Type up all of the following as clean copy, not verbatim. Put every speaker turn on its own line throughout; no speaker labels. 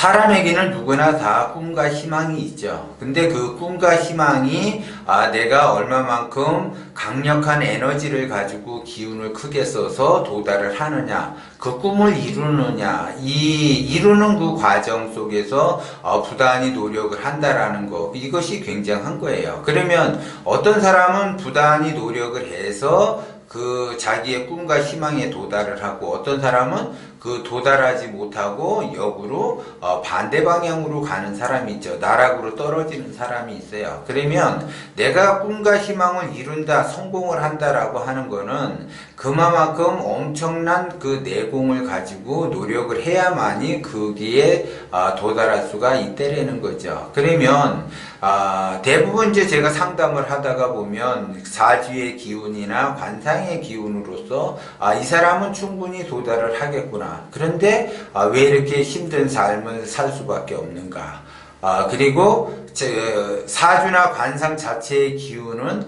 사람에게는 누구나 다 꿈과 희망이 있죠. 근데 그 꿈과 희망이 내가 얼마만큼 강력한 에너지를 가지고 기운을 크게 써서 도달을 하느냐, 그 꿈을 이루느냐, 이루는 그 과정 속에서 부단히 노력을 한다라는 거, 이것이 굉장한 거예요. 그러면 어떤 사람은 부단히 노력을 해서 그 자기의 꿈과 희망에 도달을 하고, 어떤 사람은 그 도달하지 못하고 역으로 반대 방향으로 가는 사람이 있죠. 나락으로 떨어지는 사람이 있어요. 그러면 내가 꿈과 희망을 이룬다, 성공을 한다라고 하는 거는 그만큼 엄청난 그 내공을 가지고 노력을 해야만이 거기에 도달할 수가 있다라는 거죠. 그러면 대부분 이제 제가 상담을 하다가 보면 사주의 기운이나 관상의 기운으로서 이 사람은 충분히 도달을 하겠구나. 그런데 왜 이렇게 힘든 삶을 살 수밖에 없는가? 그리고 사주나 관상 자체의 기운은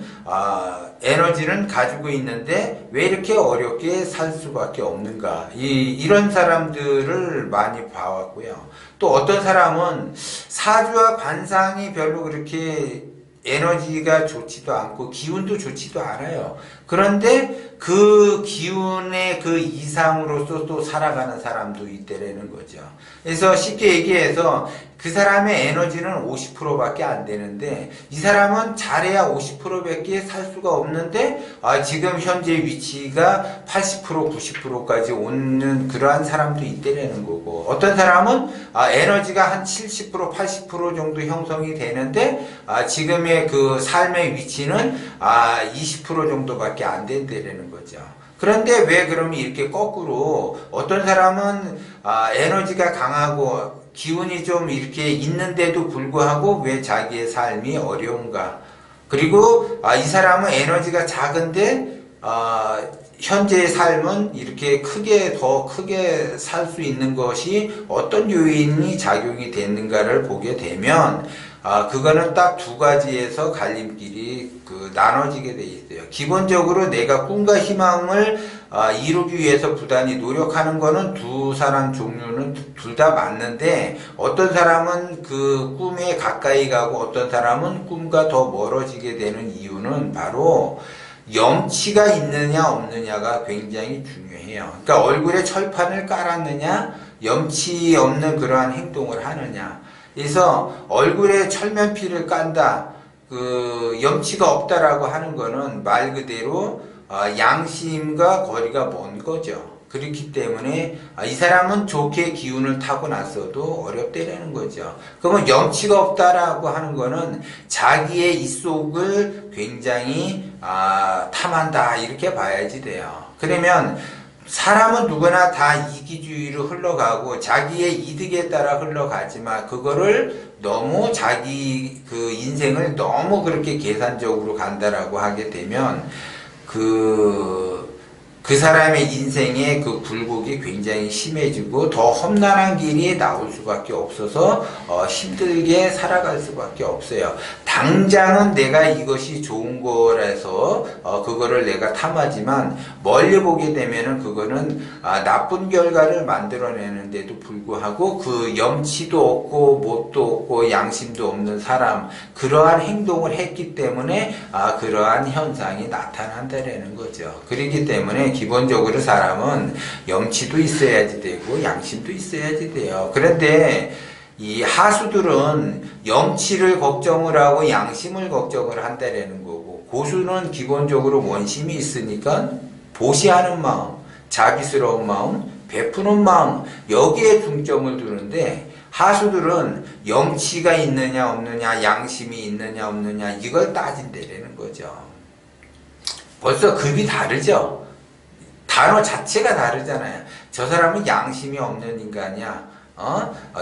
에너지는 가지고 있는데 왜 이렇게 어렵게 살 수밖에 없는가? 이런 사람들을 많이 봐왔고요. 또 어떤 사람은 사주와 관상이 별로 그렇게 에너지가 좋지도 않고 기운도 좋지도 않아요. 그런데 그 기운의 그 이상으로서 또 살아가는 사람도 있다라는 거죠. 그래서 쉽게 얘기해서 그 사람의 에너지는 50%밖에 안 되는데 이 사람은 잘해야 50%밖에 살 수가 없는데 지금 현재 위치가 80% 90%까지 오는 그러한 사람도 있다라는 거고, 어떤 사람은 에너지가 한 70% 80% 정도 형성이 되는데 지금의 그 삶의 위치는 20% 정도밖에 안 된다라는 거죠. 그런데 왜 그러면 이렇게 거꾸로 어떤 사람은 에너지가 강하고 기운이 좀 이렇게 있는데도 불구하고 왜 자기의 삶이 어려운가? 그리고 이 사람은 에너지가 작은데 현재의 삶은 이렇게 더 크게 살 수 있는 것이 어떤 요인이 작용이 되는가를 보게 되면 그거는 딱 두 가지에서 갈림길이 나눠지게 돼 있어요. 기본적으로 내가 꿈과 희망을 이루기 위해서 부단히 노력하는 거는 두 사람 종류는 둘 다 맞는데, 어떤 사람은 그 꿈에 가까이 가고 어떤 사람은 꿈과 더 멀어지게 되는 이유는 바로 염치가 있느냐 없느냐가 굉장히 중요해요. 그러니까 얼굴에 철판을 깔았느냐, 염치 없는 그러한 행동을 하느냐. 그래서 얼굴에 철면피를 깐다, 염치가 없다라고 하는 거는 말 그대로 양심과 거리가 먼 거죠. 그렇기 때문에 이 사람은 좋게 기운을 타고 났어도 어렵다라는 거죠. 그러면 염치가 없다라고 하는 거는 자기의 입속을 굉장히 탐한다, 이렇게 봐야지 돼요. 그러면 사람은 누구나 다 이기주의로 흘러가고 자기의 이득에 따라 흘러가지만, 그거를 너무 자기 그 인생을 너무 그렇게 계산적으로 간다라고 하게 되면 그 사람의 인생의 그 굴곡이 굉장히 심해지고 더 험난한 길이 나올 수밖에 없어서 힘들게 살아갈 수밖에 없어요. 당장은 내가 이것이 좋은 거라서 그거를 내가 탐하지만 멀리 보게 되면은 그거는 나쁜 결과를 만들어내는데도 불구하고 그 염치도 없고 뭣도 없고 양심도 없는 사람, 그러한 행동을 했기 때문에 그러한 현상이 나타난다는 거죠. 그렇기 때문에 기본적으로 사람은 염치도 있어야지 되고 양심도 있어야지 돼요. 그런데 이 하수들은 염치를 걱정을 하고 양심을 걱정을 한다라는 거고, 고수는 기본적으로 원심이 있으니까 보시하는 마음, 자비스러운 마음, 베푸는 마음, 여기에 중점을 두는데, 하수들은 염치가 있느냐 없느냐, 양심이 있느냐 없느냐, 이걸 따진다라는 거죠. 벌써 급이 다르죠. 단어 자체가 다르잖아요. 저 사람은 양심이 없는 인간이야,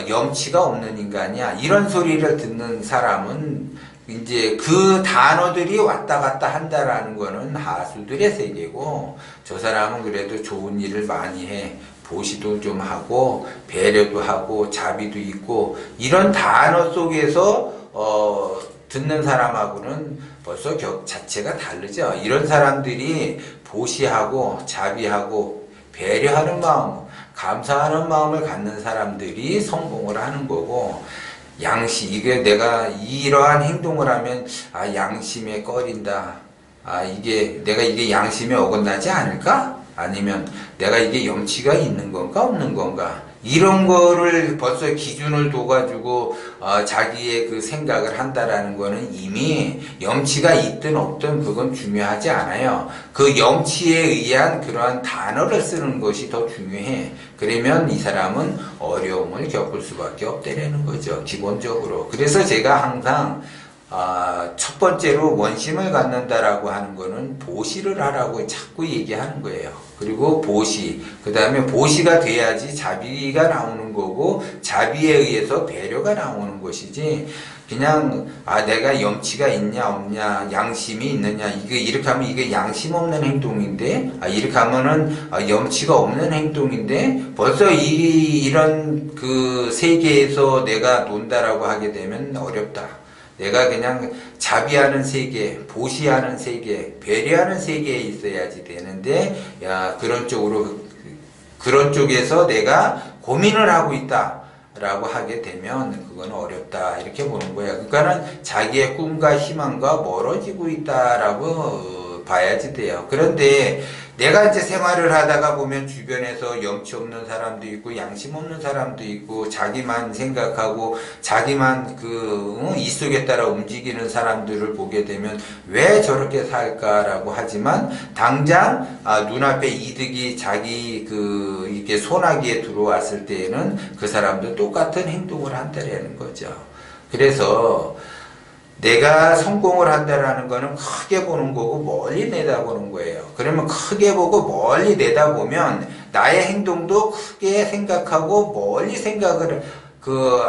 염치가 없는 인간이야, 이런 소리를 듣는 사람은 이제 그 단어들이 왔다 갔다 한다라는 거는 하수들의 세계고, 저 사람은 그래도 좋은 일을 많이 해, 보시도 좀 하고 배려도 하고 자비도 있고, 이런 단어 속에서 듣는 사람하고는 벌써 격 자체가 다르죠. 이런 사람들이 보시하고 자비하고 배려하는 마음, 감사하는 마음을 갖는 사람들이 성공을 하는 거고, 이게 내가 이러한 행동을 하면, 양심에 꺼린다. 내가 이게 양심에 어긋나지 않을까? 아니면 내가 이게 염치가 있는 건가, 없는 건가? 이런 거를 벌써 기준을 둬가지고 자기의 그 생각을 한다라는 거는 이미 염치가 있든 없든 그건 중요하지 않아요. 그 염치에 의한 그러한 단어를 쓰는 것이 더 중요해. 그러면 이 사람은 어려움을 겪을 수밖에 없다라는 거죠, 기본적으로. 그래서 제가 항상 첫 번째로 원심을 갖는다라고 하는 거는 보시를 하라고 자꾸 얘기하는 거예요. 그리고 보시, 그 다음에 보시가 돼야지 자비가 나오는 거고, 자비에 의해서 배려가 나오는 것이지, 그냥 내가 염치가 있냐 없냐, 양심이 있느냐, 이렇게 하면 이게 양심 없는 행동인데, 이렇게 하면은 염치가 없는 행동인데, 벌써 이런 그 세계에서 내가 논다라고 하게 되면 어렵다. 내가 그냥 자비하는 세계, 보시하는 세계, 배려하는 세계에 있어야지 되는데, 그런 쪽에서 내가 고민을 하고 있다 라고 하게 되면 그건 어렵다 이렇게 보는 거야. 그러니까는 자기의 꿈과 희망과 멀어지고 있다라고 봐야지 돼요. 그런데 내가 이제 생활을 하다가 보면 주변에서 염치 없는 사람도 있고 양심 없는 사람도 있고 자기만 생각하고 자기만 이속에 따라 움직이는 사람들을 보게 되면 왜 저렇게 살까라고 하지만 당장 눈앞에 이득이 자기 이게 소나기에 들어왔을 때에는 그 사람도 똑같은 행동을 한다라는 거죠. 그래서 내가 성공을 한다라는 거는 크게 보는 거고 멀리 내다보는 거예요. 그러면 크게 보고 멀리 내다보면 나의 행동도 크게 생각하고 멀리 생각을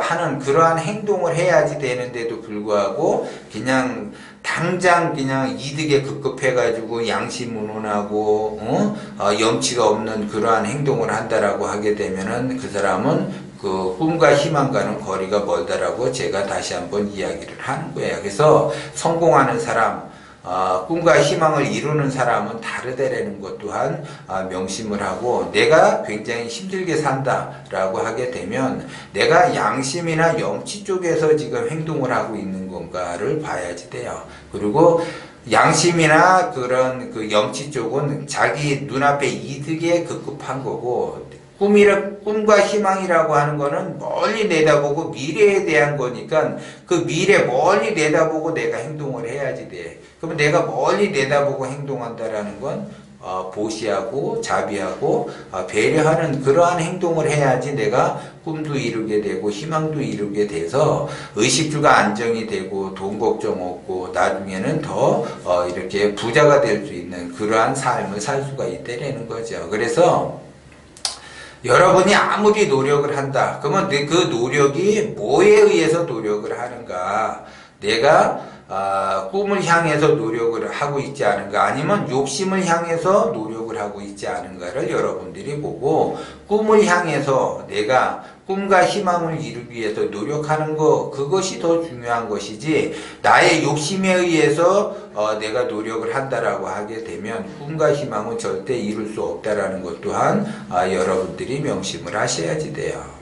하는 그러한 행동을 해야지 되는데도 불구하고 그냥 당장 그냥 이득에 급급해가지고 양심 운운하고 염치가 없는 그러한 행동을 한다라고 하게 되면은 그 사람은 그 꿈과 희망과는 거리가 멀다라고 제가 다시 한번 이야기를 하는 거예요. 그래서 성공하는 사람, 꿈과 희망을 이루는 사람은 다르다라는 것 또한 명심을 하고, 내가 굉장히 힘들게 산다라고 하게 되면 내가 양심이나 염치 쪽에서 지금 행동을 하고 있는 건가를 봐야지 돼요. 그리고 양심이나 그런 염치 쪽은 자기 눈앞에 이득에 급급한 거고, 꿈과 희망이라고 하는 거는 멀리 내다보고 미래에 대한 거니까 그 미래 멀리 내다보고 내가 행동을 해야지 돼. 그러면 내가 멀리 내다보고 행동한다라는 건 보시하고 자비하고 배려하는 그러한 행동을 해야지 내가 꿈도 이루게 되고 희망도 이루게 돼서 의식주가 안정이 되고 돈 걱정 없고 나중에는 더 이렇게 부자가 될 수 있는 그러한 삶을 살 수가 있다는 거죠. 그래서 여러분이 아무리 노력을 한다. 그러면 그 노력이 뭐에 의해서 노력을 하는가? 내가 꿈을 향해서 노력을 하고 있지 않은가? 아니면 욕심을 향해서 노력을 하고 있지 않은가를 여러분들이 보고, 꿈을 향해서 내가 꿈과 희망을 이루기 위해서 노력하는 거, 그것이 더 중요한 것이지, 나의 욕심에 의해서 내가 노력을 한다라고 하게 되면 꿈과 희망은 절대 이룰 수 없다라는 것 또한 여러분들이 명심을 하셔야지 돼요.